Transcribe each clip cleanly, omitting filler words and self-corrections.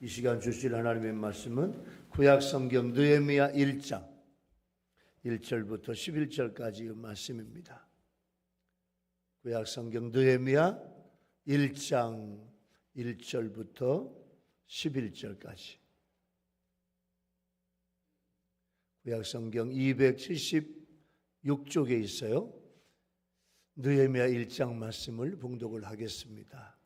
이 시간 주실 하나님의 말씀은 구약성경 느헤미야 1장 1절부터 11절까지의 말씀입니다. 구약성경 느헤미야 1장 1절부터 11절까지. 구약성경 276쪽에 있어요. 느헤미야 1장 말씀을 봉독을 하겠습니다.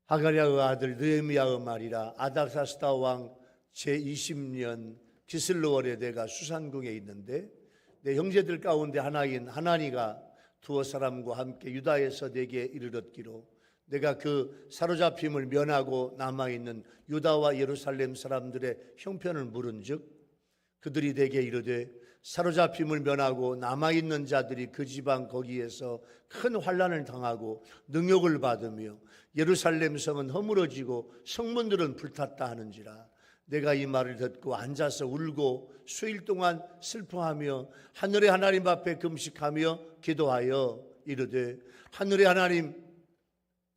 하가랴의 아들 느헤미야의 말이라. 아닥사스다 왕 제20년 기슬로월에 내가 수산궁에 있는데 내 형제들 가운데 하나인 하나니가 두어 사람과 함께 유다에서 내게 이르렀기로 내가 그 사로잡힘을 면하고 남아있는 유다와 예루살렘 사람들의 형편을 물은즉 그들이 내게 이르되 사로잡힘을 면하고 남아있는 자들이 그 지방 거기에서 큰 환난을 당하고 능욕을 받으며 예루살렘 성은 허물어지고 성문들은 불탔다 하는지라. 내가 이 말을 듣고 앉아서 울고 수일 동안 슬퍼하며 하늘의 하나님 앞에 금식하며 기도하여 이르되 하늘의 하나님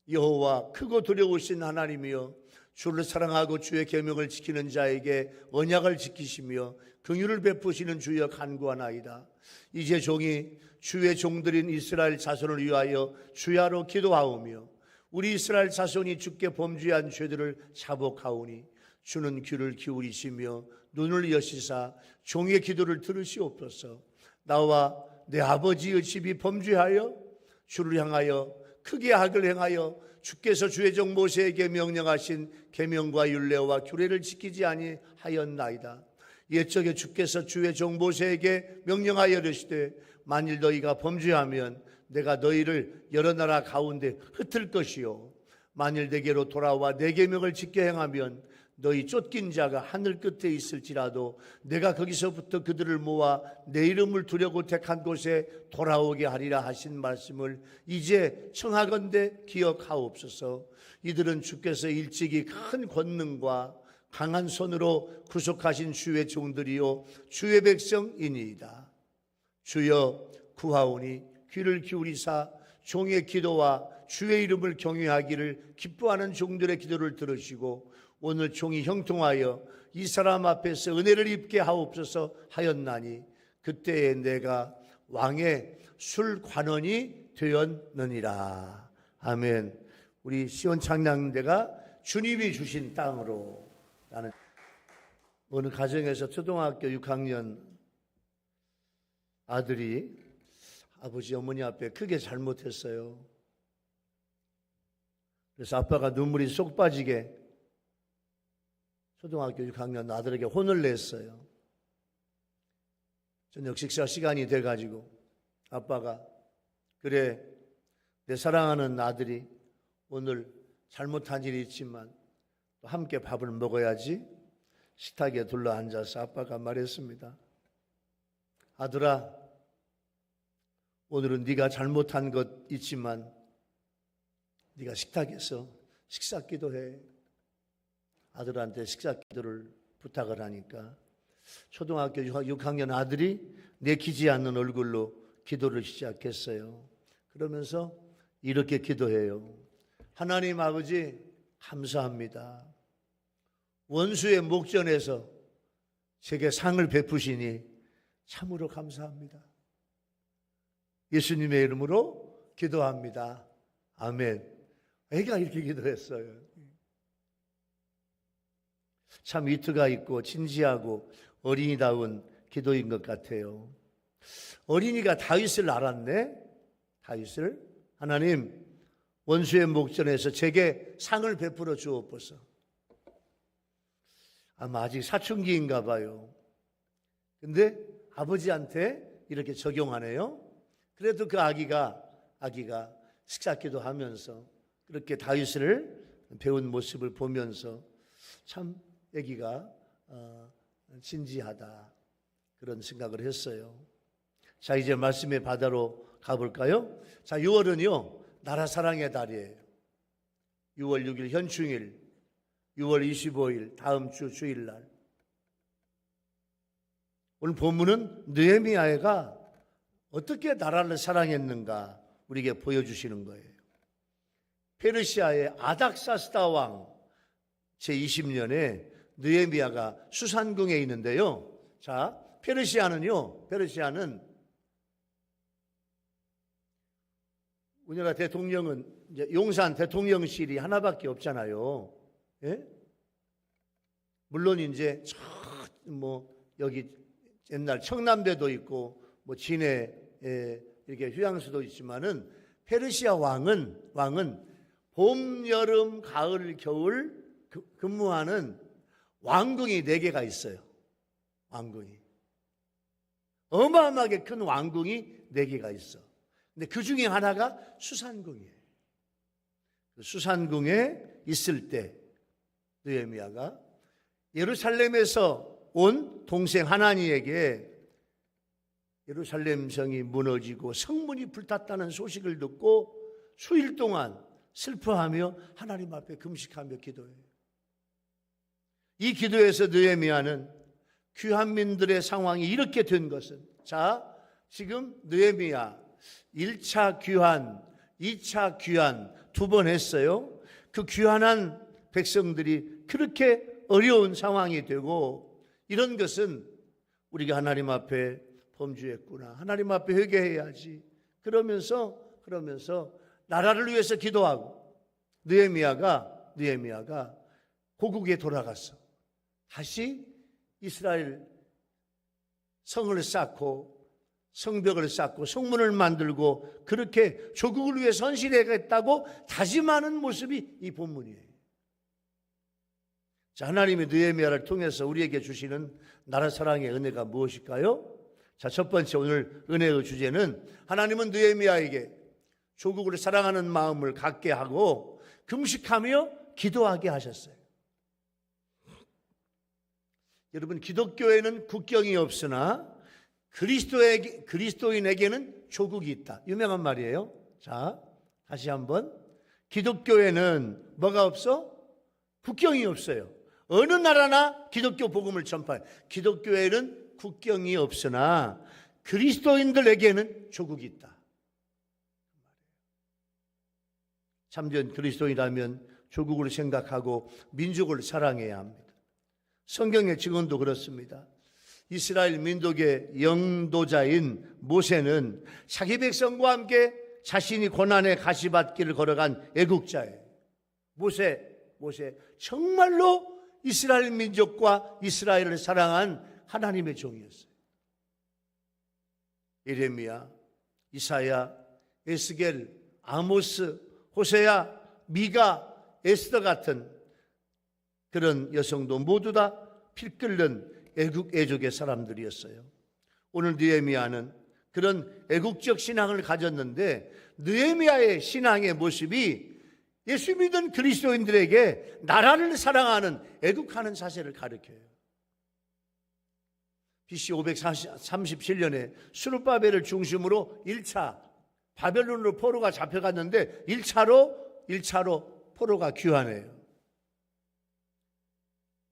여호와 크고 두려우신 하나님이여 주를 사랑하고 주의 계명을 지키는 자에게 언약을 지키시며 긍휼을 베푸시는 주여 간구하나이다. 이제 종이 주의 종들인 이스라엘 자손을 위하여 주야로 기도하오며 우리 이스라엘 자손이 주께 범죄한 죄들을 자복하오니 주는 귀를 기울이시며 눈을 여시사 종의 기도를 들으시옵소서. 나와 내 아버지의 집이 범죄하여 주를 향하여 크게 악을 행하여 주께서 주의 종 모세에게 명령하신 계명과 율례와 규례를 지키지 아니하였나이다. 옛적에 주께서 주의 종 모세에게 명령하여 이르시되 만일 너희가 범죄하면 내가 너희를 여러 나라 가운데 흩을 것이요 만일 내게로 돌아와 내 계명을 지켜 행하면 너희 쫓긴 자가 하늘 끝에 있을지라도 내가 거기서부터 그들을 모아 내 이름을 두려고 택한 곳에 돌아오게 하리라 하신 말씀을 이제 청하건대 기억하옵소서. 이들은 주께서 일찍이 큰 권능과 강한 손으로 구속하신 주의 종들이요 주의 백성이니이다. 주여 구하오니 귀를 기울이사 종의 기도와 주의 이름을 경외하기를 기뻐하는 종들의 기도를 들으시고 오늘 종이 형통하여 이 사람 앞에서 은혜를 입게 하옵소서 하였나니 그때에 내가 왕의 술관원이 되었느니라. 아멘. 우리 시온 창량대가 주님이 주신 땅으로 라는 어느 가정에서 초등학교 6학년 아들이 아버지 어머니 앞에 크게 잘못했어요. 그래서 아빠가 눈물이 쏙 빠지게 초등학교 6학년 아들에게 혼을 냈어요. 저녁 식사 시간이 돼가지고 아빠가 그래 내 사랑하는 아들이 오늘 잘못한 일이 있지만 또 함께 밥을 먹어야지. 식탁에 둘러앉아서 아빠가 말했습니다. 아들아 오늘은 네가 잘못한 것 있지만 네가 식탁에서 식사 기도해. 아들한테 식사 기도를 부탁을 하니까 초등학교 6학년 아들이 내키지 않는 얼굴로 기도를 시작했어요. 그러면서 이렇게 기도해요. 하나님 아버지 감사합니다. 원수의 목전에서 제게 상을 베푸시니 참으로 감사합니다. 예수님의 이름으로 기도합니다. 아멘. 애가 이렇게 기도했어요. 참 위트가 있고 진지하고 어린이다운 기도인 것 같아요. 어린이가 다윗을 알았네. 다윗을 하나님 원수의 목전에서 제게 상을 베풀어 주옵소서. 아마 아직 사춘기인가 봐요. 근데 아버지한테 이렇게 적용하네요. 그래도 그 아기가 식사기도 하면서 그렇게 다윗을 배운 모습을 보면서 참 아기가 진지하다 그런 생각을 했어요. 자 이제 말씀의 바다로 가볼까요? 자 6월은요 나라 사랑의 달이에요. 6월 6일 현충일 6월 25일 다음 주 주일날 오늘 본문은 느헤미야가 어떻게 나라를 사랑했는가 우리에게 보여주시는 거예요. 페르시아의 아닥사스다 왕 제20년에 느헤미야가 수산궁에 있는데요. 자, 페르시아는 우리나라 대통령은 이제 용산 대통령실이 하나밖에 없잖아요. 예? 물론 이제 여기 옛날 청남대도 있고 진해 이렇게 휴양수도 있지만은 페르시아 왕은 봄, 여름, 가을, 겨울 근무하는 왕궁이 4개가 있어요. 왕궁이 어마어마하게 큰 왕궁이 4개가 있어. 근데 그 중에 하나가 수산궁이에요. 그 수산궁에 있을 때 느헤미야가 예루살렘에서 온 동생 하나니에게 예루살렘 성이 무너지고 성문이 불탔다는 소식을 듣고 수일 동안 슬퍼하며 하나님 앞에 금식하며 기도해요. 이 기도에서 느헤미야는 귀환민들의 상황이 이렇게 된 것은, 자, 지금 느헤미야 1차 귀환, 2차 귀환 2번 했어요. 그 귀환한 백성들이 그렇게 어려운 상황이 되고, 이런 것은 우리가 하나님 앞에 범죄했구나, 하나님 앞에 회개해야지, 그러면서 나라를 위해서 기도하고 느헤미야가 고국에 돌아갔어. 다시 이스라엘 성을 쌓고 성벽을 쌓고 성문을 만들고 그렇게 조국을 위해 헌신하겠다고 다짐하는 모습이 이 본문이에요. 자, 하나님이 느헤미야를 통해서 우리에게 주시는 나라 사랑의 은혜가 무엇일까요? 자, 첫 번째 오늘 은혜의 주제는, 하나님은 느헤미야에게 조국을 사랑하는 마음을 갖게 하고 금식하며 기도하게 하셨어요. 여러분, 기독교에는 국경이 없으나 그리스도인에게는 조국이 있다. 유명한 말이에요. 자, 다시 한번. 기독교에는 뭐가 없어? 국경이 없어요. 어느 나라나 기독교 복음을 전파해. 기독교에는 국경이 없으나 그리스도인들에게는 조국이 있다. 참된 그리스도인이라면 조국을 생각하고 민족을 사랑해야 합니다. 성경의 증언도 그렇습니다. 이스라엘 민족의 영도자인 모세는 자기 백성과 함께 자신이 고난의 가시밭길을 걸어간 애국자예요. 모세 정말로 이스라엘 민족과 이스라엘을 사랑한 하나님의 종이었어요. 예레미야, 이사야, 에스겔, 아모스, 호세야, 미가, 에스더 같은 그런 여성도 모두 다 피 끓는 애국의 사람들이었어요. 오늘 느헤미야는 그런 애국적 신앙을 가졌는데, 느헤미야의 신앙의 모습이 예수 믿은 그리스도인들에게 나라를 사랑하는 애국하는 자세를 가르쳐요. BC 537년에 수르바벨을 중심으로 1차 바벨론으로 포로가 잡혀갔는데 1차로 포로가 귀환해요.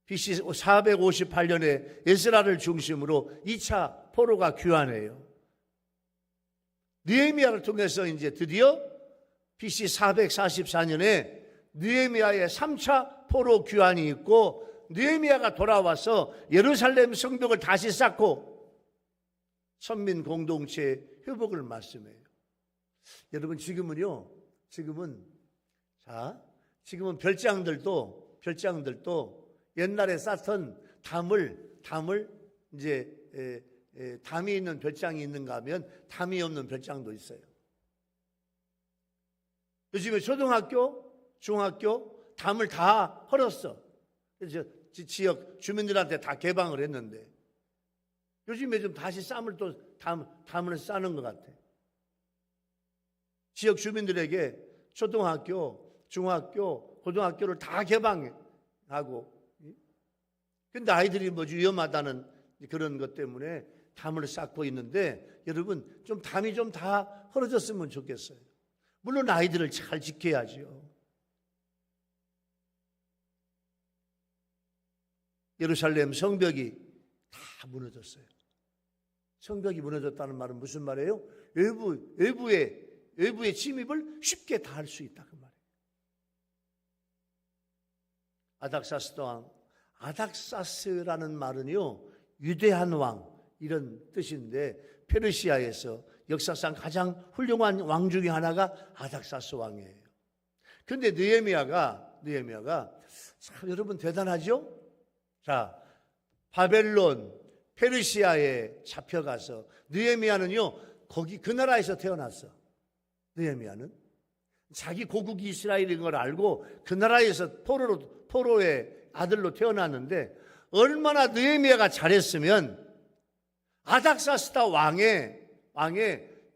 BC 458년에 에스라를 중심으로 2차 포로가 귀환해요. 느헤미야를 통해서 이제 드디어 BC 444년에 느헤미야의 3차 포로 귀환이 있고, 느헤미야가 돌아와서 예루살렘 성벽을 다시 쌓고 선민 공동체 회복을 말씀해요. 여러분, 지금은 별장들도 옛날에 쌓던 담을 이제 담이 있는 별장이 있는가 하면 담이 없는 별장도 있어요. 요즘에 초등학교, 중학교 담을 다 헐었어. 그래서 지역 주민들한테 다 개방을 했는데, 요즘에 좀 다시 쌈을 또 담을 싸는 것 같아. 지역 주민들에게 초등학교, 중학교, 고등학교를 다 개방하고, 근데 아이들이 위험하다는 그런 것 때문에 담을 쌓고 있는데, 여러분, 좀 담이 좀 다 헐어졌으면 좋겠어요. 물론 아이들을 잘 지켜야죠. 예루살렘 성벽이 다 무너졌어요. 성벽이 무너졌다는 말은 무슨 말이에요? 외부의 침입을 쉽게 다 할 수 있다, 그 말이에요. 아닥사스 왕. 아닥사스라는 말은요, 위대한 왕 이런 뜻인데 페르시아에서 역사상 가장 훌륭한 왕 중에 하나가 아닥사스 왕이에요. 그런데 느헤미야가 참 여러분 대단하죠? 자, 바벨론, 페르시아에 잡혀가서 느헤미야는요 거기 그 나라에서 태어났어. 느헤미야는 자기 고국이 이스라엘인 걸 알고 그 나라에서 포로의 아들로 태어났는데 얼마나 느헤미야가 잘했으면 아닥사스다 왕의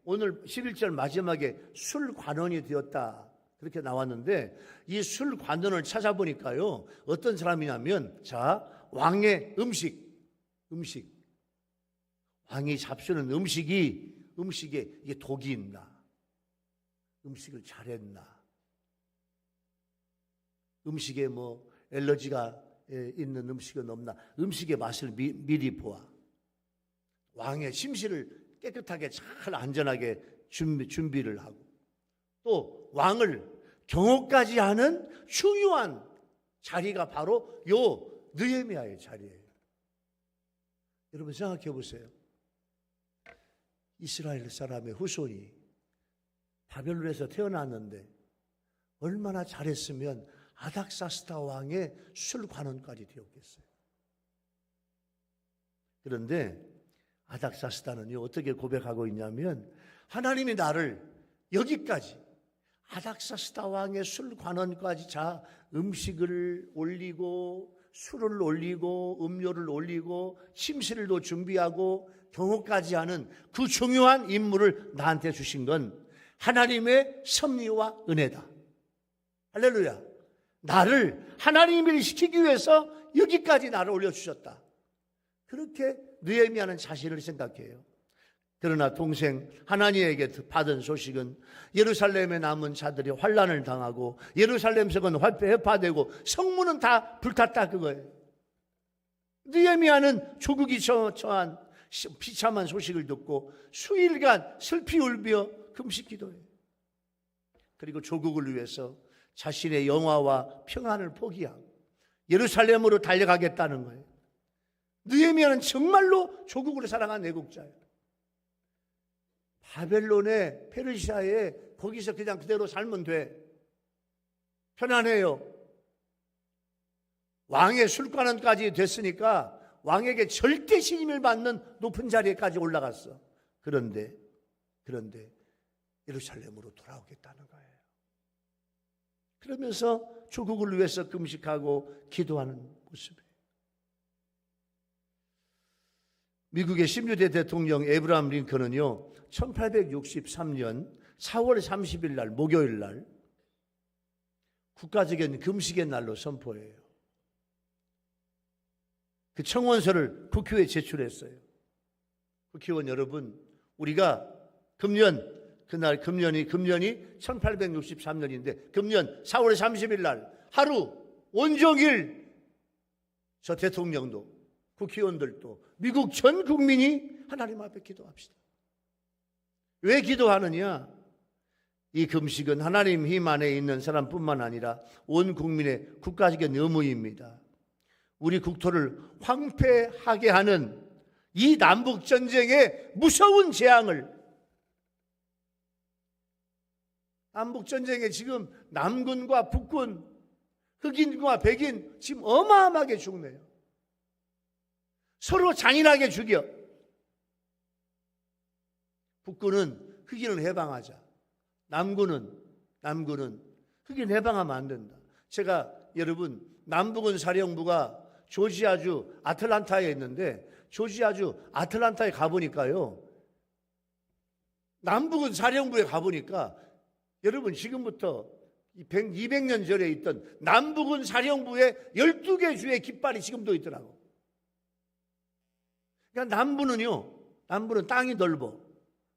오늘 11절 마지막에 술관원이 되었다 그렇게 나왔는데 이 술관원을 찾아보니까요 어떤 사람이냐면 자 왕의 음식 왕이 잡수는 음식에 이게 독이 있나 음식을 잘했나 음식에 뭐 엘러지가 있는 음식은 없나 음식의 맛을 미리 보아 왕의 심시를 깨끗하게 잘 안전하게 준비를 하고 또 왕을 경호까지 하는 중요한 자리가 바로 요 느헤미야의 자리예요. 여러분 생각해 보세요. 이스라엘 사람의 후손이 바벨론에서 태어났는데 얼마나 잘했으면 아닥사스다 왕의 술관원까지 되었겠어요. 그런데 아닥사스다는요 어떻게 고백하고 있냐면 하나님이 나를 여기까지 아닥사스다 왕의 술관원까지 자 음식을 올리고 술을 올리고 음료를 올리고 침실도 준비하고 경호까지 하는 그 중요한 임무를 나한테 주신 건 하나님의 섭리와 은혜다. 할렐루야. 나를 하나님을 시키기 위해서 여기까지 나를 올려주셨다. 그렇게 느헤미야는 자신을 생각해요. 그러나 동생 하나니에게 받은 소식은 예루살렘에 남은 자들이 환난을 당하고 예루살렘 성은 회파되고 성문은 다 불탔다 그거예요. 느헤미야는 조국이 처한 비참한 소식을 듣고 수일간 슬피 울며 금식 기도해요. 그리고 조국을 위해서 자신의 영화와 평안을 포기하고 예루살렘으로 달려가겠다는 거예요. 느헤미야는 정말로 조국을 사랑한 애국자예요. 바벨론에 페르시아에 거기서 그냥 그대로 살면 돼. 편안해요. 왕의 술관원까지 됐으니까 왕에게 절대 신임을 받는 높은 자리에까지 올라갔어. 그런데 예루살렘으로 돌아오겠다는 거예요. 그러면서 조국을 위해서 금식하고 기도하는 모습이에요. 미국의 16대 대통령 에브라함 링컨은요 1863년 4월 30일 날 목요일 날 국가적인 금식의 날로 선포해요. 그 청원서를 국회에 제출했어요. 국회의원 여러분, 우리가 금년이 1863년인데 금년 4월 30일 날 하루 온종일 저 대통령도 국회의원들도 미국 전 국민이 하나님 앞에 기도합시다. 왜 기도하느냐? 이 금식은 하나님 힘 안에 있는 사람뿐만 아니라 온 국민의 국가적인 의무입니다. 우리 국토를 황폐하게 하는 이 남북전쟁의 무서운 재앙을 남북전쟁에 지금 남군과 북군, 흑인과 백인 지금 어마어마하게 죽네요. 서로 잔인하게 죽여. 북군은 흑인을 해방하자. 남군은 흑인 해방하면 안 된다. 제가 여러분 남북은 사령부가 조지아주 아틀란타에 있는데 조지아주 아틀란타에 가보니까요. 남북은 사령부에 가보니까 여러분 지금부터 200년 전에 있던 남북은 사령부의 12개 주의 깃발이 지금도 있더라고. 그러니까 남부는 땅이 넓어.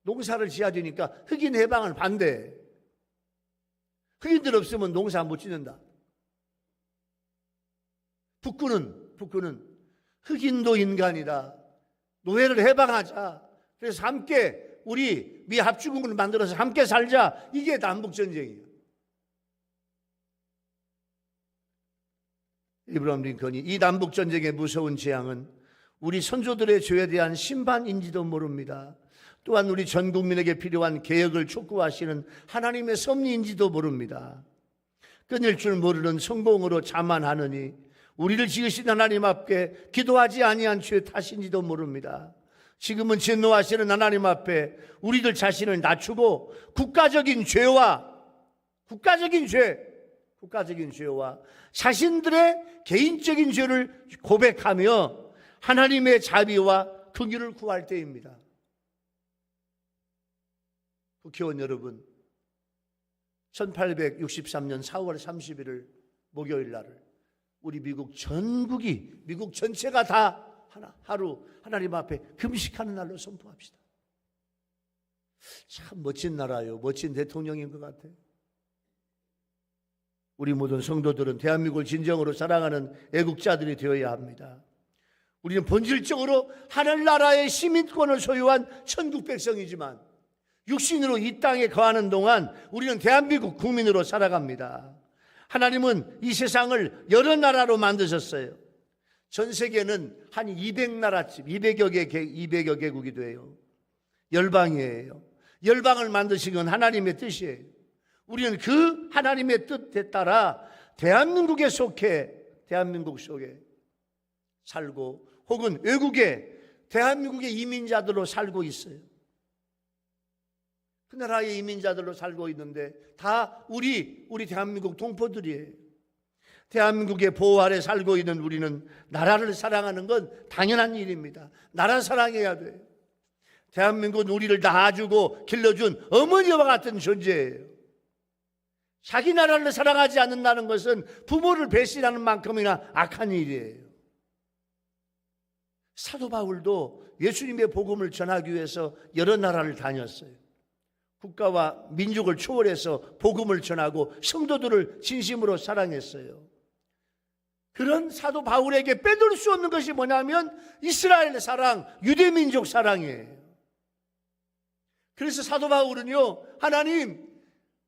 농사를 지어야 되니까 흑인 해방을 반대해. 흑인들 없으면 농사 못 짓는다. 북군은 흑인도 인간이다. 노예를 해방하자. 그래서 함께 우리 미 합중국을 만들어서 함께 살자. 이게 남북전쟁이에요. 에이브러함 링컨이 이 남북전쟁의 무서운 재앙은 우리 선조들의 죄에 대한 심판인지도 모릅니다. 또한 우리 전 국민에게 필요한 개혁을 촉구하시는 하나님의 섭리인지도 모릅니다. 끊일 줄 모르는 성공으로 자만하느니 우리를 지으신 하나님 앞에 기도하지 아니한 죄 탓인지도 모릅니다. 지금은 진노하시는 하나님 앞에 우리들 자신을 낮추고 국가적인 죄와 자신들의 개인적인 죄를 고백하며 하나님의 자비와 긍휼을 구할 때입니다. 국회의원 여러분, 1863년 4월 31일 목요일 날을 우리 미국 전체가 다 하루 하나님 앞에 금식하는 날로 선포합시다. 참 멋진 나라요, 멋진 대통령인 것 같아요. 우리 모든 성도들은 대한민국을 진정으로 사랑하는 애국자들이 되어야 합니다. 우리는 본질적으로 하늘나라의 시민권을 소유한 천국 백성이지만 육신으로 이 땅에 거하는 동안 우리는 대한민국 국민으로 살아갑니다. 하나님은 이 세상을 여러 나라로 만드셨어요. 전 세계는 한 200여 개국이 돼요. 열방이에요. 열방을 만드신 건 하나님의 뜻이에요. 우리는 그 하나님의 뜻에 따라 대한민국 속에 살고 혹은 외국에 대한민국의 이민자들로 살고 있어요. 그 나라의 이민자들로 살고 있는데 다 우리 대한민국 동포들이에요. 대한민국의 보호 아래 살고 있는 우리는 나라를 사랑하는 건 당연한 일입니다. 나라 사랑해야 돼요. 대한민국은 우리를 낳아주고 길러준 어머니와 같은 존재예요. 자기 나라를 사랑하지 않는다는 것은 부모를 배신하는 만큼이나 악한 일이에요. 사도 바울도 예수님의 복음을 전하기 위해서 여러 나라를 다녔어요. 국가와 민족을 초월해서 복음을 전하고 성도들을 진심으로 사랑했어요. 그런 사도 바울에게 빼둘 수 없는 것이 뭐냐면 이스라엘 사랑, 유대민족 사랑이에요. 그래서 사도 바울은요, 하나님,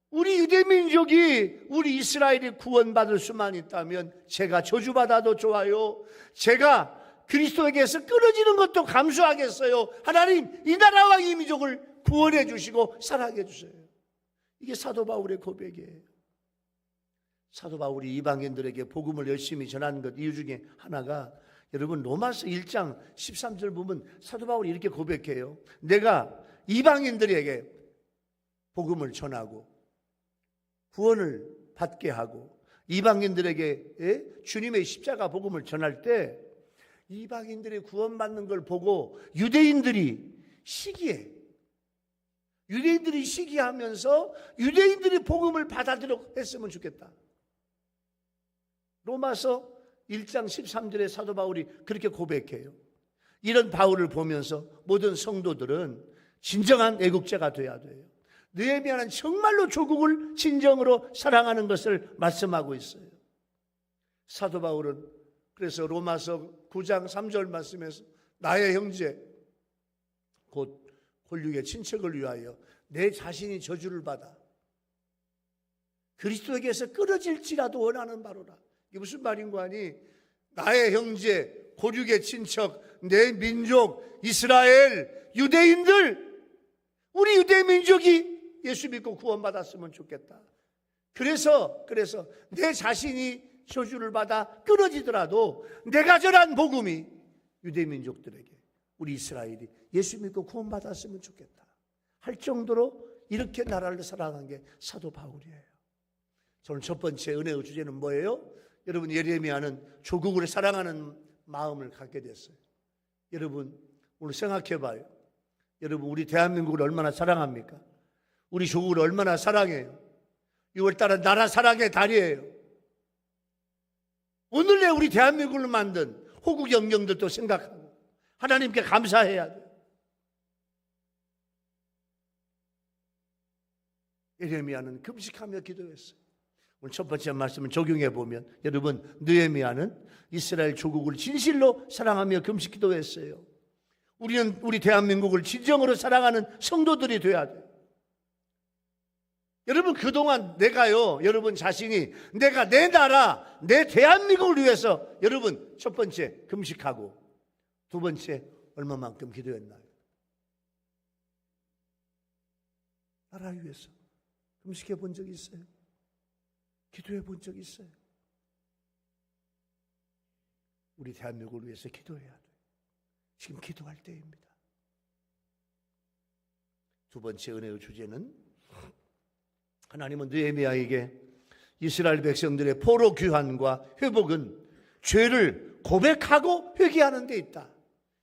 우리 유대민족이 우리 이스라엘이 구원받을 수만 있다면 제가 저주받아도 좋아요. 제가 그리스도에게서 끊어지는 것도 감수하겠어요. 하나님, 이 나라와 이 민족을 구원해 주시고 사랑해 주세요. 이게 사도 바울의 고백이에요. 사도 바울이 이방인들에게 복음을 열심히 전하는 것 이유 중에 하나가, 여러분 로마서 1장 13절 보면 사도 바울이 이렇게 고백해요. 내가 이방인들에게 복음을 전하고 구원을 받게 하고 이방인들에게 주님의 십자가 복음을 전할 때 이방인들이 구원받는 걸 보고 유대인들이 시기하면서 유대인들이 복음을 받아들여 했으면 좋겠다. 로마서 1장 13절에 사도 바울이 그렇게 고백해요. 이런 바울을 보면서 모든 성도들은 진정한 애국자가 돼야 돼요. 느헤미야는 정말로 조국을 진정으로 사랑하는 것을 말씀하고 있어요. 사도 바울은 그래서 로마서 9장 3절 말씀에서 나의 형제 곧 곤륙의 친척을 위하여 내 자신이 저주를 받아 그리스도에게서 끊어질지라도 원하는 바로라. 이게 무슨 말인 거 아니? 나의 형제, 고륙의 친척, 내 민족, 이스라엘, 유대인들, 우리 유대민족이 예수 믿고 구원받았으면 좋겠다. 그래서 내 자신이 저주를 받아 끊어지더라도 내가 전한 복음이 유대민족들에게, 우리 이스라엘이 예수 믿고 구원받았으면 좋겠다 할 정도로 이렇게 나라를 사랑한 게 사도 바울이에요. 저는 첫 번째 은혜의 주제는 뭐예요? 여러분, 예레미야는 조국을 사랑하는 마음을 갖게 됐어요. 여러분, 오늘 생각해 봐요. 여러분, 우리 대한민국을 얼마나 사랑합니까? 우리 조국을 얼마나 사랑해요? 6월달은 나라 사랑의 달이에요. 오늘날 우리 대한민국을 만든 호국 영령들도 생각하고 하나님께 감사해야 돼요. 예레미야는 금식하며 기도했어요. 오늘 첫 번째 말씀을 적용해 보면, 여러분, 느헤미야는 이스라엘 조국을 진실로 사랑하며 금식 기도했어요. 우리는 우리 대한민국을 진정으로 사랑하는 성도들이 돼야 돼요. 여러분 그동안 내가요, 여러분 자신이 내가 내 나라, 내 대한민국을 위해서 여러분 첫 번째 금식하고 두 번째 얼마만큼 기도했나요? 나라 위해서 금식해 본 적이 있어요? 기도해 본 적이 있어요? 우리 대한민국을 위해서 기도해야 돼요. 지금 기도할 때입니다. 두 번째 은혜의 주제는 하나님은 느헤미야에게 이스라엘 백성들의 포로 귀환과 회복은 죄를 고백하고 회개하는 데 있다.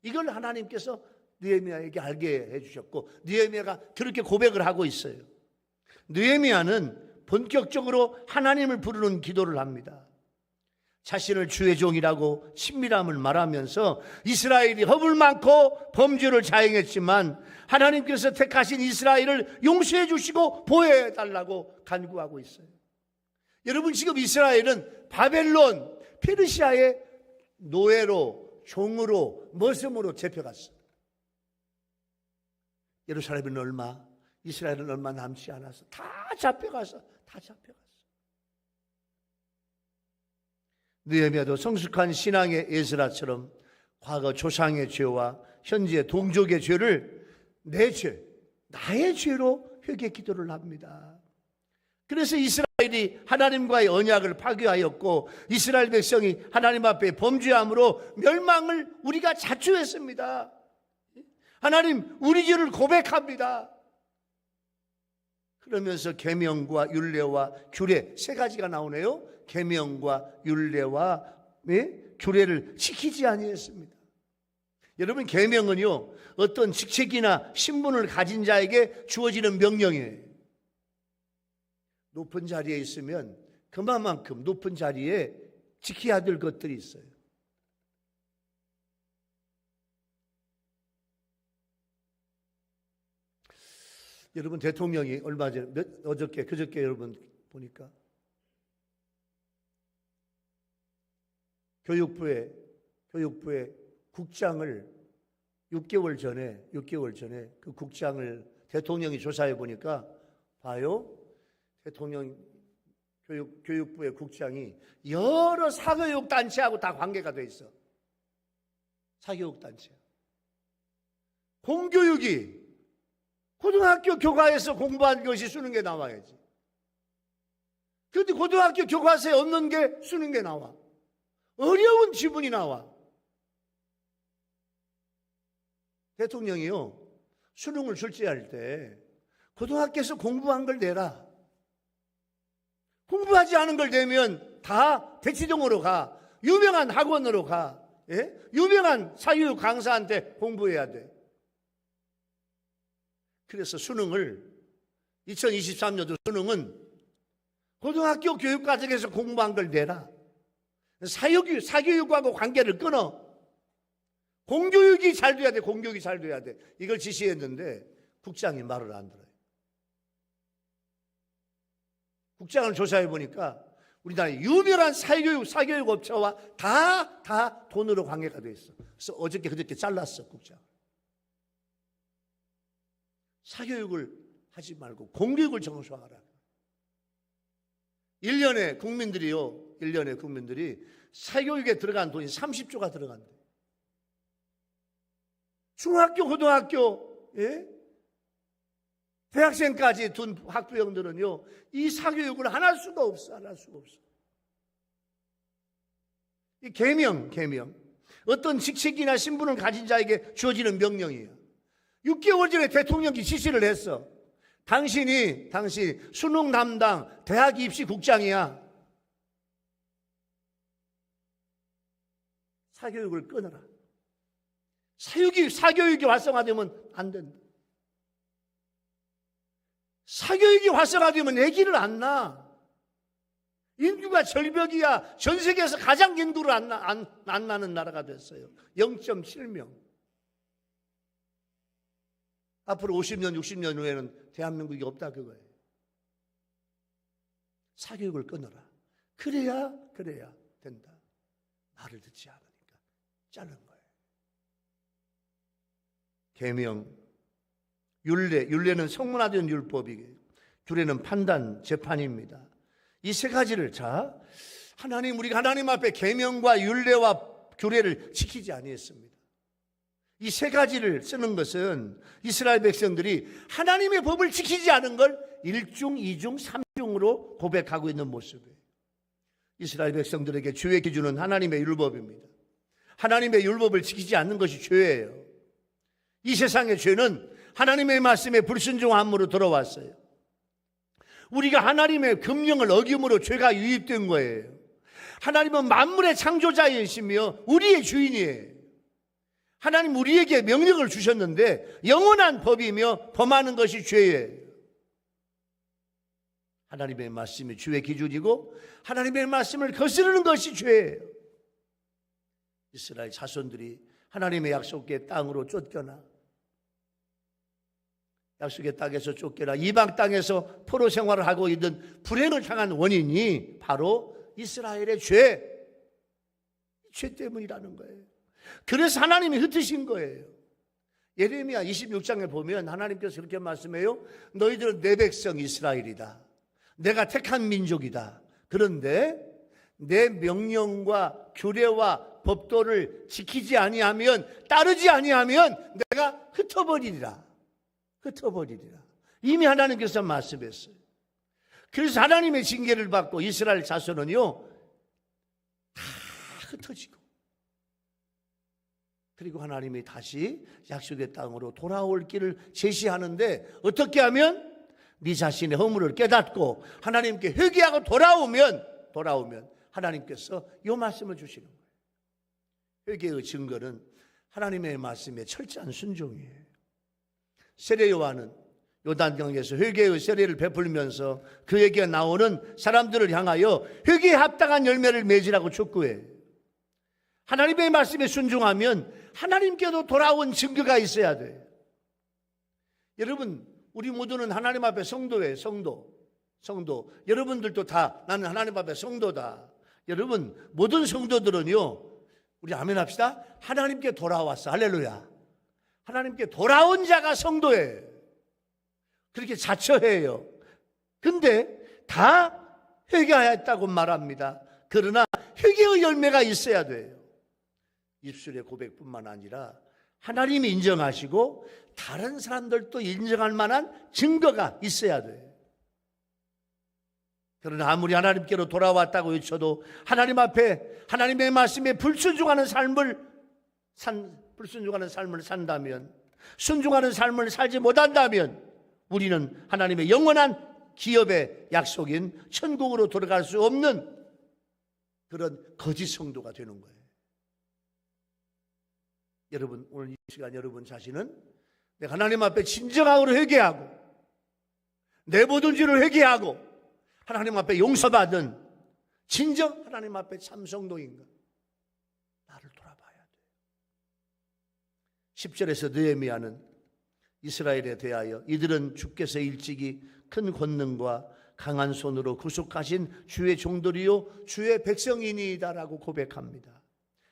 이걸 하나님께서 느헤미야에게 알게 해주셨고 느헤미야가 그렇게 고백을 하고 있어요. 느헤미야는 본격적으로 하나님을 부르는 기도를 합니다. 자신을 주의 종이라고 친밀함을 말하면서 이스라엘이 허물 많고 범죄를 자행했지만 하나님께서 택하신 이스라엘을 용서해 주시고 보호해 달라고 간구하고 있어요. 여러분 지금 이스라엘은 바벨론, 페르시아의 노예로, 종으로, 머슴으로 잡혀갔어요. 예루살렘은 얼마, 이스라엘은 얼마 남지 않아서 다 잡혀갔어. 느헤미야도 성숙한 신앙의 에스라처럼 과거 조상의 죄와 현재 동족의 죄를 내 죄, 나의 죄로 회개 기도를 합니다. 그래서 이스라엘이 하나님과의 언약을 파괴하였고 이스라엘 백성이 하나님 앞에 범죄함으로 멸망을 우리가 자초했습니다. 하나님 우리 죄를 고백합니다. 그러면서 계명과 율례와 규례 세 가지가 나오네요. 계명과 율례와 규례를 지키지 아니했습니다. 여러분 계명은요 어떤 직책이나 신분을 가진 자에게 주어지는 명령이에요. 높은 자리에 있으면 그만큼 높은 자리에 지켜야 될 것들이 있어요. 여러분 대통령이 얼마 전에 그저께 여러분 보니까 교육부의 국장을 6개월 전에 그 국장을 대통령이 조사해 보니까 봐요. 대통령 교육부의 국장이 여러 사교육 단체하고 다 관계가 돼 있어. 사교육 단체. 공교육이 고등학교 교과에서 공부한 것이 수능에 나와야지. 그런데 고등학교 교과서에 없는 게 수능에 나와. 어려운 지문이 나와. 대통령이요 수능을 출제할 때 고등학교에서 공부한 걸 내라. 공부하지 않은 걸 내면 다 대치동으로 가. 유명한 학원으로 가. 유명한 사교육 강사한테 공부해야 돼. 그래서 수능을 2023년도 수능은 고등학교 교육과정에서 공부한 걸 내라. 사교육하고 관계를 끊어. 공교육이 잘 돼야 돼. 공교육이 잘 돼야 돼. 이걸 지시했는데 국장이 말을 안 들어요. 국장을 조사해 보니까 우리나라 유명한 사교육 업체와 다 돈으로 관계가 돼 있어. 그래서 그저께 잘랐어 국장. 사교육을 하지 말고 공교육을 정수하라. 1년에 국민들이 사교육에 들어간 돈이 30조가 들어간대. 중학교, 고등학교, 대학생까지 둔 학부형들은요, 이 사교육을 안 할 수가 없어. 이 계명. 어떤 직책이나 신분을 가진 자에게 주어지는 명령이에요. 6개월 전에 대통령이 지시를 했어. 당신 수능 담당 대학 입시 국장이야. 사교육을 끊어라. 사교육이 활성화되면 안 된다. 사교육이 활성화되면 아기를 안 낳아. 인구가 절벽이야. 전 세계에서 가장 인구를 안 낳는 나라가 됐어요. 0.7명. 앞으로 50년, 60년 후에는 대한민국이 없다 그거예요. 사교육을 끊어라. 그래야 된다. 말을 듣지 않으니까 자른 거예요. 계명, 율례는 성문화된 율법이에요. 규례는 판단, 재판입니다. 이 세 가지를 우리가 하나님 앞에 계명과 율례와 규례를 지키지 아니했습니다. 이 세 가지를 쓰는 것은 이스라엘 백성들이 하나님의 법을 지키지 않은 걸 1중, 2중, 3중으로 고백하고 있는 모습이에요. 이스라엘 백성들에게 죄의 기준은 하나님의 율법입니다. 하나님의 율법을 지키지 않는 것이 죄예요. 이 세상의 죄는 하나님의 말씀에 불순종함으로 들어왔어요. 우리가 하나님의 금령을 어김으로 죄가 유입된 거예요. 하나님은 만물의 창조자이시며 우리의 주인이에요. 하나님 우리에게 명령을 주셨는데 영원한 법이며 범하는 것이 죄예요. 하나님의 말씀이 주의 기준이고 하나님의 말씀을 거스르는 것이 죄예요. 이스라엘 자손들이 하나님의 약속의 땅으로 쫓겨나, 약속의 땅에서 쫓겨나 이방 땅에서 포로 생활을 하고 있는 불행을 향한 원인이 바로 이스라엘의 죄 때문이라는 거예요. 그래서 하나님이 흩으신 거예요. 예레미야 26장에 보면 하나님께서 그렇게 말씀해요. 너희들은 내 백성 이스라엘이다. 내가 택한 민족이다. 그런데 내 명령과 규례와 법도를 지키지 아니하면, 따르지 아니하면 내가 흩어버리리라. 이미 하나님께서 말씀했어요. 그래서 하나님의 징계를 받고 이스라엘 자손은요 다 흩어지고, 그리고 하나님이 다시 약속의 땅으로 돌아올 길을 제시하는데, 어떻게 하면 네 자신의 허물을 깨닫고 하나님께 회개하고 돌아오면 하나님께서 이 말씀을 주시는 거예요. 회개의 증거는 하나님의 말씀에 철저한 순종이에요. 세례 요한은 요단강에서 회개의 세례를 베풀면서 그에게 나오는 사람들을 향하여 회개에 합당한 열매를 맺으라고 촉구해요. 하나님의 말씀에 순종하면 하나님께도 돌아온 증거가 있어야 돼요. 여러분, 우리 모두는 하나님 앞에 성도예요. 성도. 여러분들도 다 나는 하나님 앞에 성도다. 여러분, 모든 성도들은요, 우리 아멘 합시다. 하나님께 돌아왔어. 할렐루야. 하나님께 돌아온 자가 성도예요. 그렇게 자처해요. 근데 다 회개하였다고 말합니다. 그러나 회개의 열매가 있어야 돼요. 입술의 고백뿐만 아니라 하나님이 인정하시고 다른 사람들도 인정할 만한 증거가 있어야 돼요. 그러나 아무리 하나님께로 돌아왔다고 외쳐도 하나님 앞에 하나님의 말씀에 불순종하는 삶을 산다면, 순종하는 삶을 살지 못한다면 우리는 하나님의 영원한 기업의 약속인 천국으로 돌아갈 수 없는 그런 거짓 성도가 되는 거예요. 여러분, 오늘 이 시간 여러분 자신은 내가 하나님 앞에 진정함으로 회개하고 내 모든 죄를 회개하고 하나님 앞에 용서받은 진정 하나님 앞에 참성도인가? 나를 돌아봐야 돼. 10절에서 느헤미야는 이스라엘에 대하여 이들은 주께서 일찍이 큰 권능과 강한 손으로 구속하신 주의 종들이요 주의 백성이니이다라고 고백합니다.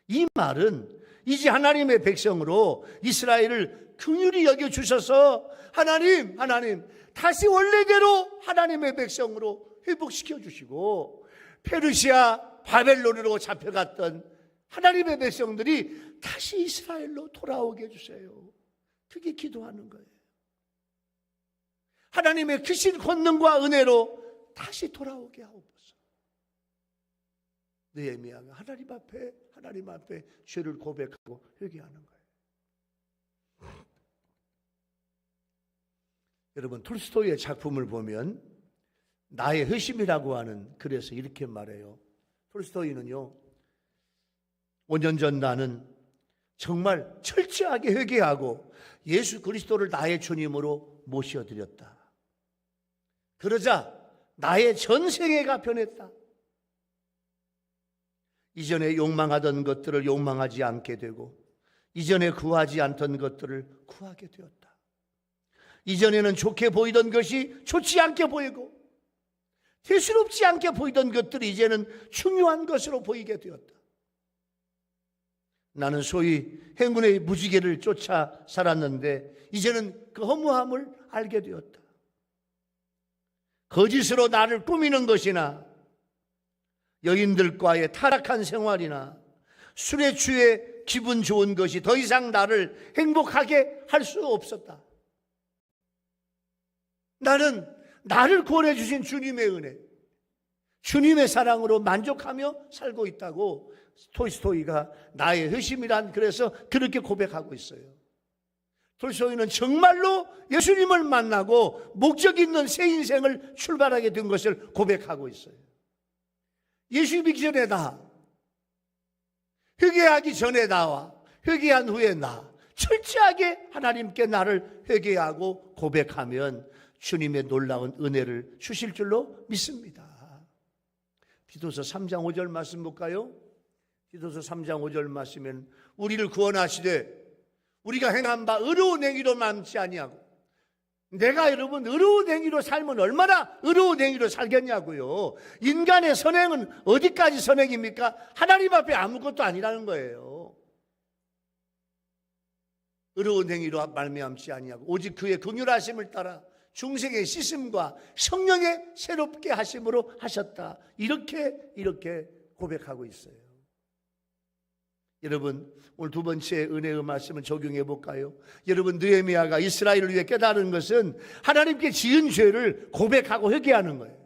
이 말은 이제 하나님의 백성으로 이스라엘을 긍휼히 여겨주셔서 하나님 다시 원래대로 하나님의 백성으로 회복시켜 주시고 페르시아 바벨론으로 잡혀갔던 하나님의 백성들이 다시 이스라엘로 돌아오게 해주세요. 그게 기도하는 거예요. 하나님의 크신 권능과 은혜로 다시 돌아오게 하옵소서. 느헤미야가 하나님 앞에 죄를 고백하고 회개하는 거예요. 여러분, 톨스토이의 작품을 보면 나의 회심이라고 하는 글에서 이렇게 말해요. 톨스토이는요, 5년 전 나는 정말 철저하게 회개하고 예수 그리스도를 나의 주님으로 모셔드렸다. 그러자 나의 전생애가 변했다. 이전에 욕망하던 것들을 욕망하지 않게 되고 이전에 구하지 않던 것들을 구하게 되었다. 이전에는 좋게 보이던 것이 좋지 않게 보이고 대수롭지 않게 보이던 것들이 이제는 중요한 것으로 보이게 되었다. 나는 소위 행운의 무지개를 쫓아 살았는데 이제는 그 허무함을 알게 되었다. 거짓으로 나를 꾸미는 것이나 여인들과의 타락한 생활이나 술에 취해 기분 좋은 것이 더 이상 나를 행복하게 할 수 없었다. 나는 나를 구원해 주신 주님의 은혜, 주님의 사랑으로 만족하며 살고 있다고 톨스토이가 나의 회심이란 그래서 그렇게 고백하고 있어요. 톨스토이는 정말로 예수님을 만나고 목적 있는 새 인생을 출발하게 된 것을 고백하고 있어요. 예수 믿기 전에 나, 회개하기 전에 나와 회개한 후에 나, 철저하게 하나님께 나를 회개하고 고백하면 주님의 놀라운 은혜를 주실 줄로 믿습니다. 디도서 3장 5절 말씀 볼까요? 디도서 3장 5절 말씀은 우리를 구원하시되 우리가 행한 바 의로운 행위로 남지 아니하고, 내가 여러분 의로운 행위로 살면 얼마나 의로운 행위로 살겠냐고요. 인간의 선행은 어디까지 선행입니까? 하나님 앞에 아무것도 아니라는 거예요. 의로운 행위로 말미암지 아니하고 오직 그의 긍휼하심을 따라 중생의 씻음과 성령의 새롭게 하심으로 하셨다. 이렇게 고백하고 있어요. 여러분, 오늘 두 번째 은혜의 말씀을 적용해 볼까요? 여러분, 느헤미야가 이스라엘을 위해 깨달은 것은 하나님께 지은 죄를 고백하고 회개하는 거예요.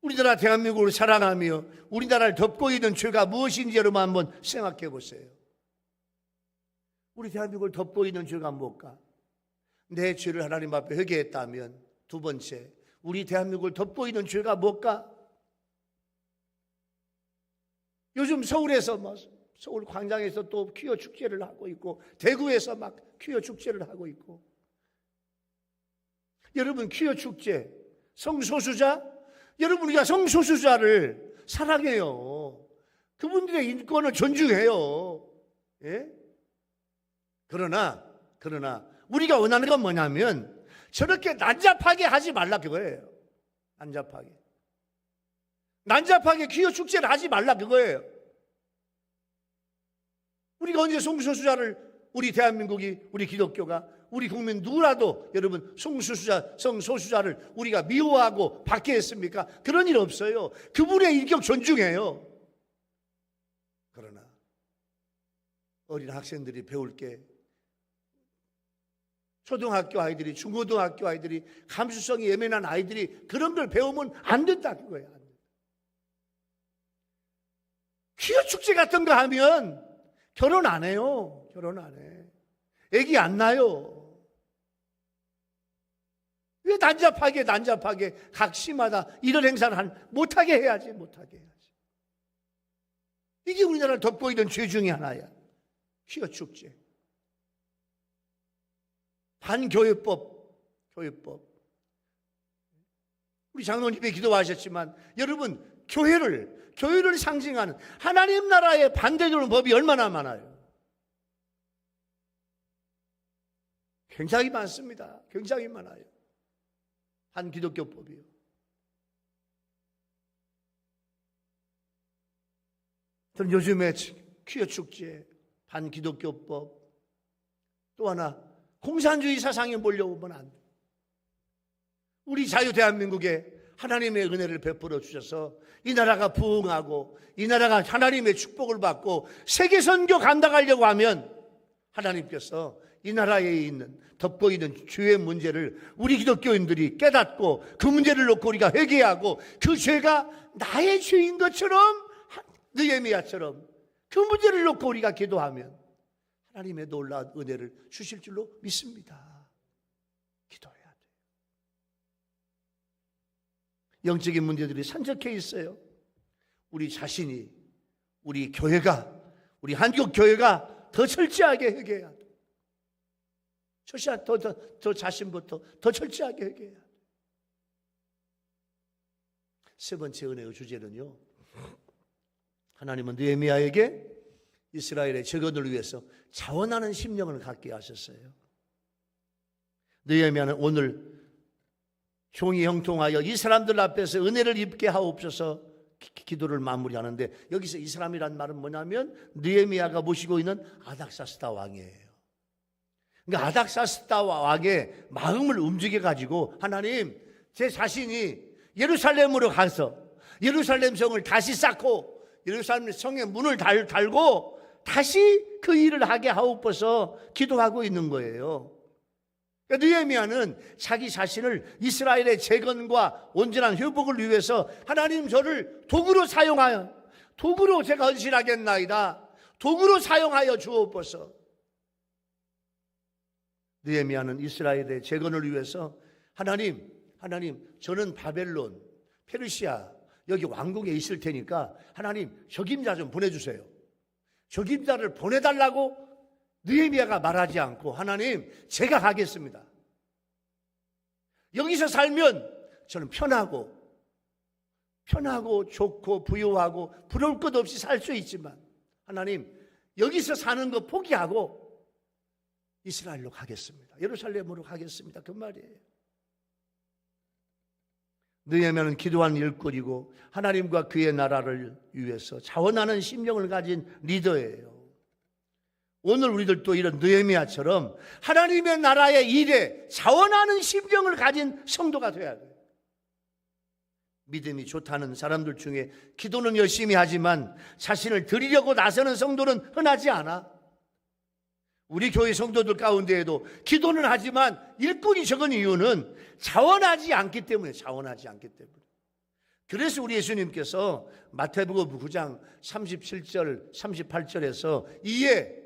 우리나라 대한민국을 사랑하며 우리나라를 덮고 있는 죄가 무엇인지 여러분 한번 생각해 보세요. 우리 대한민국을 덮고 있는 죄가 뭘까? 내 죄를 하나님 앞에 회개했다면, 두 번째, 우리 대한민국을 덮고 있는 죄가 뭘까? 요즘 서울에서 서울 광장에서 또 퀴어 축제를 하고 있고, 대구에서 막 퀴어 축제를 하고 있고. 여러분, 퀴어 축제, 성소수자, 여러분 우리가 성소수자를 사랑해요. 그분들의 인권을 존중해요. 예? 그러나 우리가 원하는 건 뭐냐면 저렇게 난잡하게 하지 말라 그거예요. 난잡하게 퀴어 축제를 하지 말라 그거예요. 우리가 언제 성소수자를, 우리 대한민국이, 우리 기독교가, 우리 국민 누구라도 여러분 성소수자를 우리가 미워하고 박해했습니까? 그런 일 없어요. 그분의 인격 존중해요. 그러나 어린 학생들이 배울 게, 초등학교 아이들이, 중고등학교 아이들이, 감수성이 예민한 아이들이 그런 걸 배우면 안 된다 그거예요. 퀴어 축제 같은 거 하면 결혼 안 해요. 결혼 안 해. 애기 안 낳아요. 왜 난잡하게 각 시마다 이런 행사를 못하게 해야지. 이게 우리나라를 덮고 있는 죄 중에 하나야. 퀴어 축제. 반교회법. 우리 장로님이 기도하셨지만 여러분, 교회를 상징하는 하나님 나라에 반대되는 법이 얼마나 많아요. 굉장히 많습니다. 굉장히 많아요. 반기독교법이요. 저는 요즘에 퀴어 축제, 반기독교법, 또 하나 공산주의 사상에 몰려오면 안 돼. 우리 자유 대한민국에 하나님의 은혜를 베풀어 주셔서 이 나라가 부흥하고 이 나라가 하나님의 축복을 받고 세계 선교 감당하려고 하면 하나님께서 이 나라에 있는 덮고 있는 죄의 문제를 우리 기독교인들이 깨닫고 그 문제를 놓고 우리가 회개하고 그 죄가 나의 죄인 것처럼, 느헤미야처럼 그 문제를 놓고 우리가 기도하면 하나님의 놀라운 은혜를 주실 줄로 믿습니다. 기도해야 돼요. 영적인 문제들이 산적해 있어요. 우리 자신이, 우리 교회가, 우리 한국 교회가 더 철저하게 회개해야 돼요. 저 자신부터 더 철저하게 회개해야 돼요. 세 번째 은혜의 주제는요, 하나님은 느헤미야에게 이스라엘의 재건을 위해서 자원하는 심령을 갖게 하셨어요. 느헤미야는 오늘 종이 형통하여 이 사람들 앞에서 은혜를 입게 하옵소서 기도를 마무리하는데, 여기서 이 사람이란 말은 뭐냐면 느헤미야가 모시고 있는 아닥사스다 왕이에요. 그러니까 아닥사스다 왕의 마음을 움직여 가지고 하나님, 제 자신이 예루살렘으로 가서 예루살렘 성을 다시 쌓고 예루살렘 성의 문을 달고 다시 그 일을 하게 하옵소서 기도하고 있는 거예요. 느헤미야는 자기 자신을 이스라엘의 재건과 온전한 회복을 위해서 하나님, 저를 도구로 사용하여, 도구로 제가 헌신하겠나이다, 도구로 사용하여 주옵소서. 느헤미야는 이스라엘의 재건을 위해서 하나님, 저는 바벨론, 페르시아 여기 왕궁에 있을 테니까 하나님, 적임자 좀 보내주세요. 적임자를 보내달라고 느헤미야가 말하지 않고 하나님, 제가 가겠습니다. 여기서 살면 저는 편하고 좋고 부유하고 부러울 것 없이 살 수 있지만 하나님, 여기서 사는 거 포기하고 이스라엘로 가겠습니다. 예루살렘으로 가겠습니다. 그 말이에요. 느헤미야는 기도한 일꾼이고 하나님과 그의 나라를 위해서 자원하는 심령을 가진 리더예요. 오늘 우리들도 이런 느헤미야처럼 하나님의 나라의 일에 자원하는 심령을 가진 성도가 되어야 돼요. 믿음이 좋다는 사람들 중에 기도는 열심히 하지만 자신을 드리려고 나서는 성도는 흔하지 않아. 우리 교회 성도들 가운데에도 기도는 하지만 일꾼이 적은 이유는 자원하지 않기 때문에. 그래서 우리 예수님께서 마태복음 9장 37절 38절에서 이에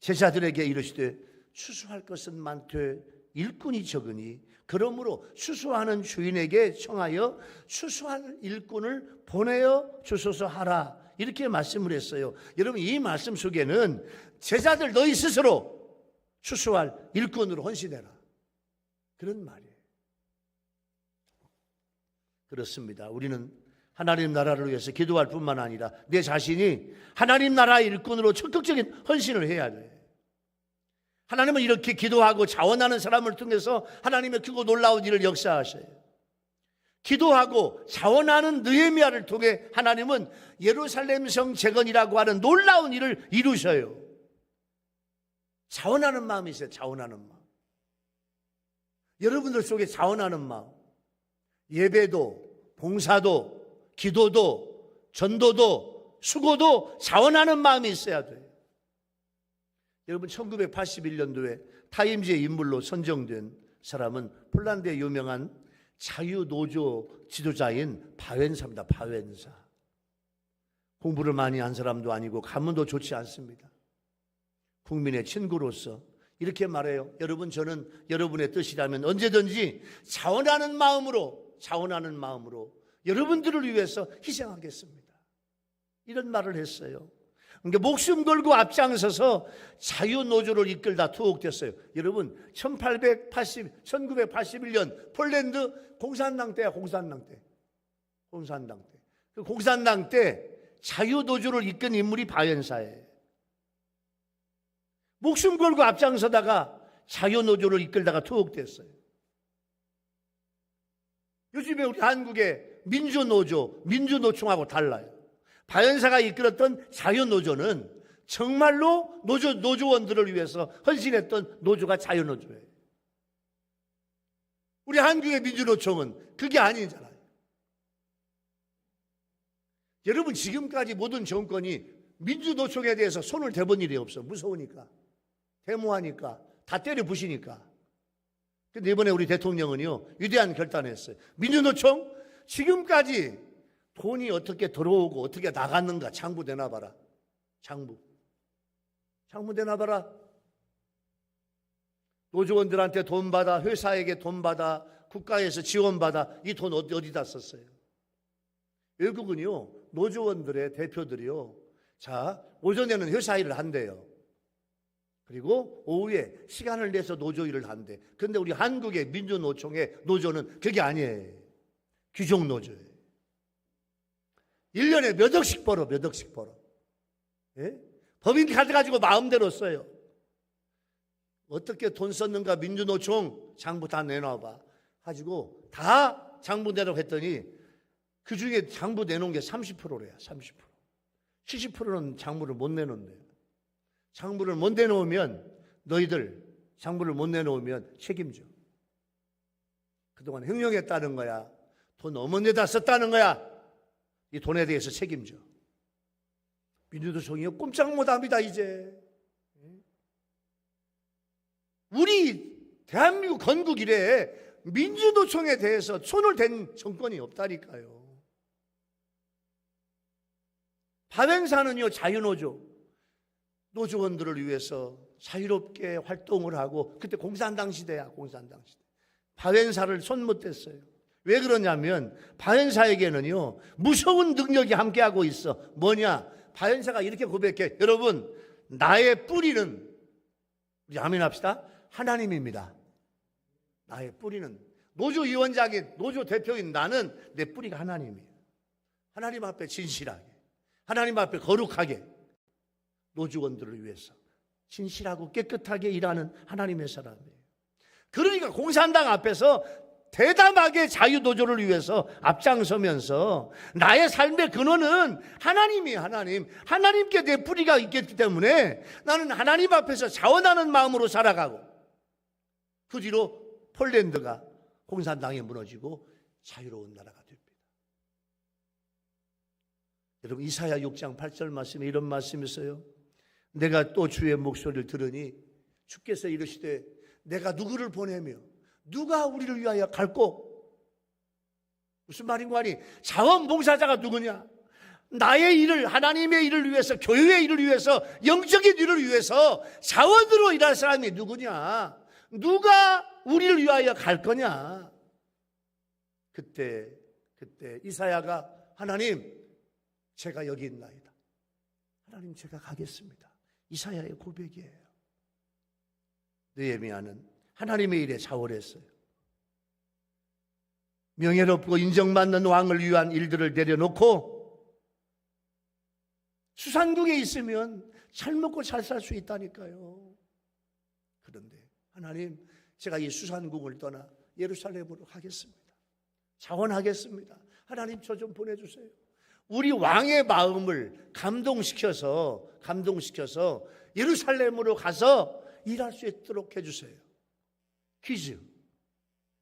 제자들에게 이르시되 추수할 것은 많되 일꾼이 적으니 그러므로 추수하는 주인에게 청하여 추수할 일꾼을 보내어 주소서 하라, 이렇게 말씀을 했어요. 여러분, 이 말씀 속에는 제자들 너희 스스로 추수할 일꾼으로 헌신해라, 그런 말이에요. 그렇습니다. 우리는 하나님 나라를 위해서 기도할 뿐만 아니라 내 자신이 하나님 나라의 일꾼으로 적극적인 헌신을 해야 돼. 하나님은 이렇게 기도하고 자원하는 사람을 통해서 하나님의 크고 놀라운 일을 역사하셔요. 기도하고 자원하는 느헤미야를 통해 하나님은 예루살렘 성 재건이라고 하는 놀라운 일을 이루셔요. 자원하는 마음이 있어요. 자원하는 마음. 여러분들 속에 자원하는 마음, 예배도, 봉사도, 기도도, 전도도, 수고도 자원하는 마음이 있어야 돼요. 여러분, 1981년도에 타임즈의 인물로 선정된 사람은 폴란드의 유명한 자유노조 지도자인 바웬사입니다. 바웬사. 공부를 많이 한 사람도 아니고 가문도 좋지 않습니다. 국민의 친구로서 이렇게 말해요. 여러분, 저는 여러분의 뜻이라면 언제든지 자원하는 마음으로 여러분들을 위해서 희생하겠습니다, 이런 말을 했어요. 그러니까 목숨 걸고 앞장서서 자유노조를 이끌다 투옥됐어요. 여러분, 1981년 폴란드 공산당 때야. 공산당 때. 그 공산당 때 자유노조를 이끈 인물이 바웬사예요. 목숨 걸고 앞장서다가 자유노조를 이끌다가 투옥됐어요. 요즘에 우리 한국의 민주노총하고 달라요. 바웬사가 이끌었던 자유노조는 정말로 노조원들을 위해서 헌신했던 노조가 자유노조예요. 우리 한국의 민주노총은 그게 아니잖아요. 여러분, 지금까지 모든 정권이 민주노총에 대해서 손을 대본 일이 없어. 무서우니까, 데모하니까, 다 때려 부시니까. 근데 이번에 우리 대통령은요, 위대한 결단을 했어요. 민주노총 지금까지 돈이 어떻게 들어오고 어떻게 나갔는가 장부 내놔봐라. 장부 내놔봐라. 노조원들한테 돈 받아, 회사에게 돈 받아, 국가에서 지원받아, 이 돈 어디다 썼어요? 외국은요, 노조원들의 대표들이요, 자, 오전에는 회사 일을 한대요. 그리고 오후에 시간을 내서 노조 일을 한대. 그런데 우리 한국의 민주노총의 노조는 그게 아니에요. 귀족노조예요. 1년에 몇 억씩 벌어. 예? 법인카드 가지고 마음대로 써요. 어떻게 돈 썼는가 민주노총 장부 다 내놔봐 가지고 다 장부 내라고 했더니 그 중에 장부 내놓은 게 30%래요. 30%. 70%는 장부를 못 내놓는데요. 장부를 못 내놓으면 너희들 상부를 못 내놓으면 책임져. 그동안 횡령했다는 거야. 돈 어머 내다 썼다는 거야. 이 돈에 대해서 책임져. 민주노총이 꼼짝 못합니다. 이제 우리 대한민국 건국 이래 민주노총에 대해서 손을 댄 정권이 없다니까요. 바벤사는요, 자유노조, 노조원들을 위해서 자유롭게 활동을 하고, 그때 공산당 시대야, 공산당 시대. 바벤사를 손 못 댔어요. 왜 그러냐면 바벤사에게는요 무서운 능력이 함께하고 있어. 뭐냐? 바벤사가 이렇게 고백해. 여러분, 나의 뿌리는, 우리 아멘합시다, 하나님입니다. 나의 뿌리는, 노조위원장인, 노조 대표인 나는, 내 뿌리가 하나님이에요. 하나님 앞에 진실하게, 하나님 앞에 거룩하게, 노조원들을 위해서 진실하고 깨끗하게 일하는 하나님의 사람이에요. 그러니까 공산당 앞에서 대담하게 자유노조를 위해서 앞장서면서 나의 삶의 근원은 하나님이에요. 하나님. 하나님께 내 뿌리가 있기 때문에 나는 하나님 앞에서 자원하는 마음으로 살아가고, 그 뒤로 폴란드가 공산당이 무너지고 자유로운 나라가 됩니다. 여러분, 이사야 6장 8절 말씀에 이런 말씀이 있어요. 내가 또 주의 목소리를 들으니 주께서 이르시되 내가 누구를 보내며 누가 우리를 위하여 갈꼬? 무슨 말인고 하니, 자원봉사자가 누구냐? 나의 일을, 하나님의 일을 위해서, 교회의 일을 위해서, 영적인 일을 위해서 자원으로 일할 사람이 누구냐? 누가 우리를 위하여 갈 거냐? 그때 이사야가, 하나님 제가 여기 있나이다. 하나님 제가 가겠습니다. 이사야의 고백이에요. 느헤미야는 하나님의 일에 자원했어요. 명예롭고 인정받는 왕을 위한 일들을 내려놓고 수산궁에 있으면 잘 먹고 잘 살 수 있다니까요. 그런데 하나님, 제가 이 수산궁을 떠나 예루살렘으로 가겠습니다. 자원하겠습니다. 하나님 저 좀 보내주세요. 우리 왕의 마음을 감동시켜서 예루살렘으로 가서 일할 수 있도록 해주세요. 퀴즈.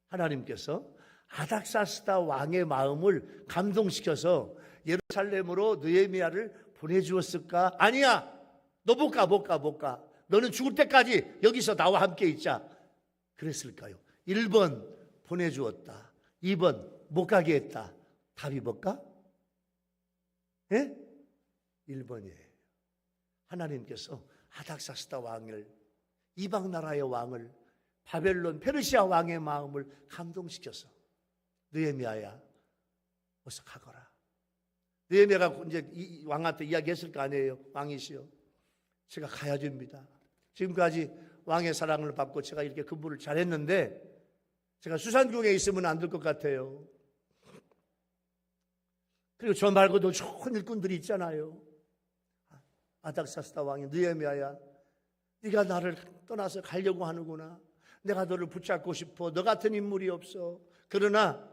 하나님께서 아닥사스다 왕의 마음을 감동시켜서 예루살렘으로 느헤미야를 보내주었을까? 아니야. 너 못 가. 너는 죽을 때까지 여기서 나와 함께 있자. 그랬을까요? 1번 보내주었다. 2번 못 가게 했다. 답이 뭘까? 예? 1번이에요. 하나님께서 아닥사스다 왕을, 이방 나라의 왕을, 바벨론 페르시아 왕의 마음을 감동시켜서 느헤미야야 어서 가거라. 느헤미야가 이제 이 왕한테 이야기했을 거 아니에요. 왕이시여, 제가 가야 됩니다. 지금까지 왕의 사랑을 받고 제가 이렇게 근무를 잘했는데 제가 수산궁에 있으면 안 될 것 같아요. 그리고 저 말고도 좋은 일꾼들이 있잖아요. 아닥사스다 왕이, 느헤미야야, 네가 나를 떠나서 가려고 하는구나. 내가 너를 붙잡고 싶어. 너 같은 인물이 없어. 그러나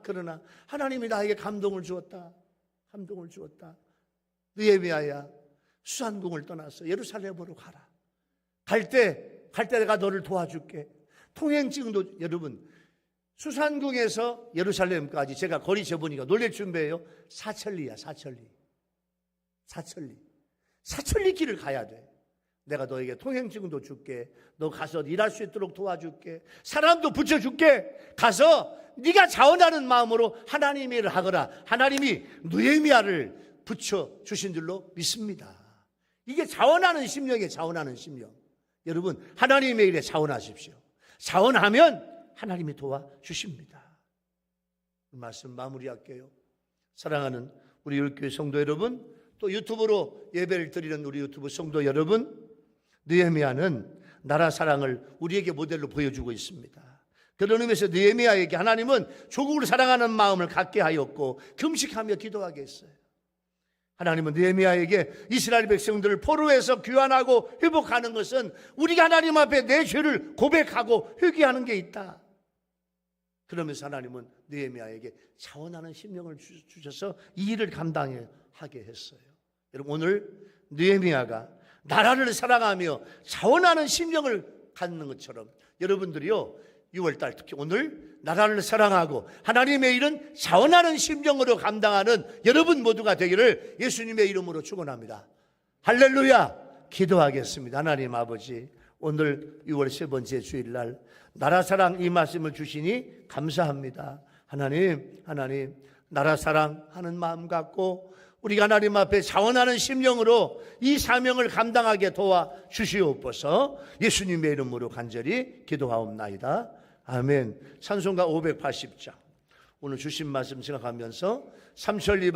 하나님이 나에게 감동을 주었다. 느헤미야야, 수산궁을 떠나서 예루살렘으로 가라. 갈 때 내가 너를 도와줄게. 통행증도, 여러분, 수산궁에서 예루살렘까지 제가 거리 재보니까 놀랄 준비예요. 사천리야. 사천리 길을 가야 돼. 내가 너에게 통행증도 줄게. 너 가서 일할 수 있도록 도와줄게. 사람도 붙여줄게. 가서 네가 자원하는 마음으로 하나님의 일을 하거라. 하나님이 느헤미야를 붙여주신 줄로 믿습니다. 이게 자원하는 심령이에요. 자원하는 심령. 여러분, 하나님의 일에 자원하십시오. 자원하면 하나님이 도와주십니다. 말씀 마무리할게요. 사랑하는 우리 열교회 성도 여러분, 또 유튜브로 예배를 드리는 우리 유튜브 성도 여러분, 느헤미야는 나라 사랑을 우리에게 모델로 보여주고 있습니다. 그런 의미에서 느헤미야에게 하나님은 조국을 사랑하는 마음을 갖게 하였고 금식하며 기도하게 했어요. 하나님은 느헤미야에게 이스라엘 백성들을 포로에서 귀환하고 회복하는 것은 우리가 하나님 앞에 내 죄를 고백하고 회개하는 게 있다. 그러면서 하나님은 느헤미야에게 자원하는 심령을 주셔서 이 일을 감당하게 했어요. 여러분, 오늘 느헤미야가 나라를 사랑하며 자원하는 심령을 갖는 것처럼 여러분들이요 6월달 특히 오늘 나라를 사랑하고 하나님의 일은 자원하는 심정으로 감당하는 여러분 모두가 되기를 예수님의 이름으로 축원합니다. 할렐루야. 기도하겠습니다. 하나님 아버지, 오늘 6월 세 번째 주일날 나라사랑 이 말씀을 주시니 감사합니다. 하나님 나라사랑하는 마음 갖고 우리가 하나님 앞에 자원하는 심령으로 이 사명을 감당하게 도와주시옵소서. 예수님의 이름으로 간절히 기도하옵나이다. 아멘. 찬송가 580장 오늘 주신 말씀 생각하면서 삼천리